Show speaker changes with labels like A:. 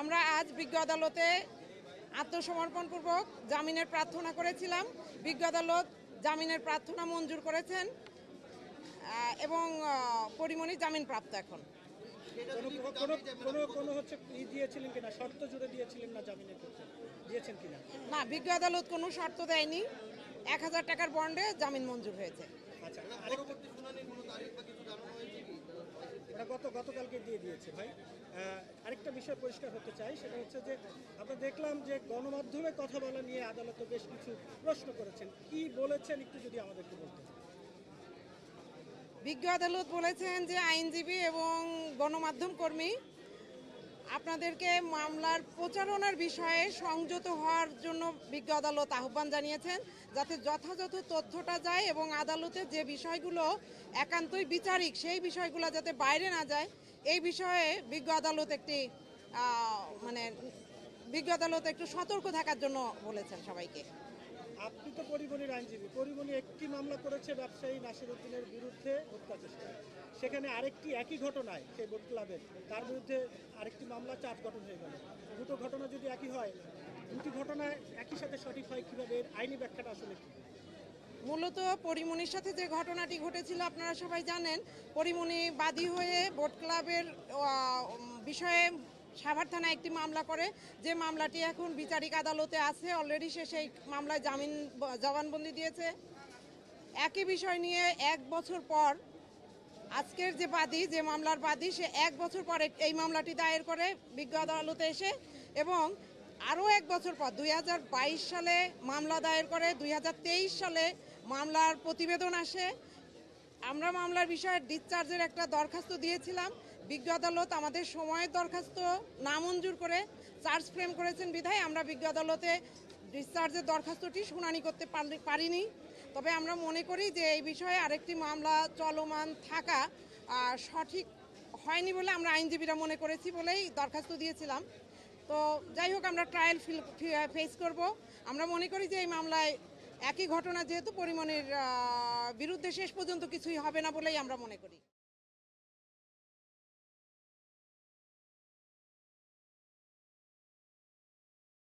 A: আমরা আজ বিজ্ঞ আদালতে আত্মসমর্পণপূর্বক জামিনের প্রার্থনা করেছিলাম। বিজ্ঞ আদালত জামিনের প্রার্থনা মঞ্জুর করেছেন এবং পরিমণি জামিনপ্রাপ্ত। এখন
B: শর্ত জুড়ে দিয়েছিলেন না জামিনের ক্ষেত্রে দিয়েছেন কিনা?
A: না, বিজ্ঞ আদালত কোনো শর্ত দেয়নি। 1000 টাকার বন্ডে জামিন মঞ্জুর হয়েছে।
B: আচ্ছা, গতকালকে দিয়ে দিয়েছে ভাই। আরেকটা বিষয় পরিষ্কার হতে চাই, সেটা হচ্ছে যে আমরা দেখলাম যে গণমাধ্যমে কথা বলা নিয়ে আদালত বেশ কিছু প্রশ্ন করেছেন। কি বলেছেন একটু যদি আমাদেরকে বলতেন।
A: বিজ্ঞ আদালত বলেছেন যে আইনজীবী এবং গণমাধ্যম কর্মী আপনাদেরকে মামলার প্রচারণার বিষয়ে সংযত হওয়ার জন্য বিজ্ঞ আদালত আহ্বান জানিয়েছেন, যাতে যথাযথ তথ্যটা যায় এবং আদালতের যে বিষয়গুলো একান্তই বিচারিক সেই বিষয়গুলো যাতে বাইরে না যায়, এই বিষয়ে বিজ্ঞ আদালত বিজ্ঞ আদালত একটু সতর্ক থাকার জন্য বলেছেন সবাইকে।
B: আপনি তো পরিমণির আইনজীবী। পরিমণি একটি মামলা করেছে ব্যবসায়ী নাসিরউদ্দিনের বিরুদ্ধে হত্যা চেষ্টা, সেখানে আরেকটি একই ঘটনায় সেই বোট ক্লাবের তার বিরুদ্ধে আরেকটি মামলা চার্জ গঠন হয়ে গেল। দুটো ঘটনা যদি একই হয়, দুটি ঘটনায় একই সাথে সঠিক হয় কিভাবে? এর আইনি ব্যাখ্যাটা আসলে কি?
A: মূলত পরিমণির সাথে যে ঘটনাটি ঘটেছিল আপনারা সবাই জানেন। পরিমণি বাদী হয়ে বোট ক্লাবের বিষয়ে সাভার থানায় একটি মামলা করে, যে মামলাটি এখন বিচারিক আদালতে আছে। অলরেডি সে সেই মামলায় জবানবন্দি দিয়েছে। একই বিষয় নিয়ে 1 বছর পর আজকের যে বাদী, যে মামলার বাদী, সে 1 বছর পরে এই মামলাটি দায়ের করে বিজ্ঞ আদালতে এসে, এবং আরও 1 বছর পর 2022 সালে মামলা দায়ের করে। 2023 সালে মামলার প্রতিবেদন আসে। আমরা মামলার বিষয়ে ডিসচার্জের একটা দরখাস্ত দিয়েছিলাম। বিজ্ঞ আদালত আমাদের সময়ের দরখাস্ত নামঞ্জুর করে চার্জ ফ্রেম করেছেন বিধায় আমরা বিজ্ঞ আদালতে ডিসচার্জের দরখাস্তটি শুনানি করতে পারিনি। তবে আমরা মনে করি যে এই বিষয়ে আরেকটি মামলা চলমান থাকা সঠিক হয়নি বলে আমরা আইনজীবীরা মনে করেছি বলেই দরখাস্ত দিয়েছিলাম। তো যাই হোক, আমরা ট্রায়াল ফেস করব। আমরা মনে করি যে এই মামলায় একই ঘটনা যেহেতু, পরিমণির বিরুদ্ধে শেষ পর্যন্ত কিছুই হবে না বলেই আমরা মনে করি।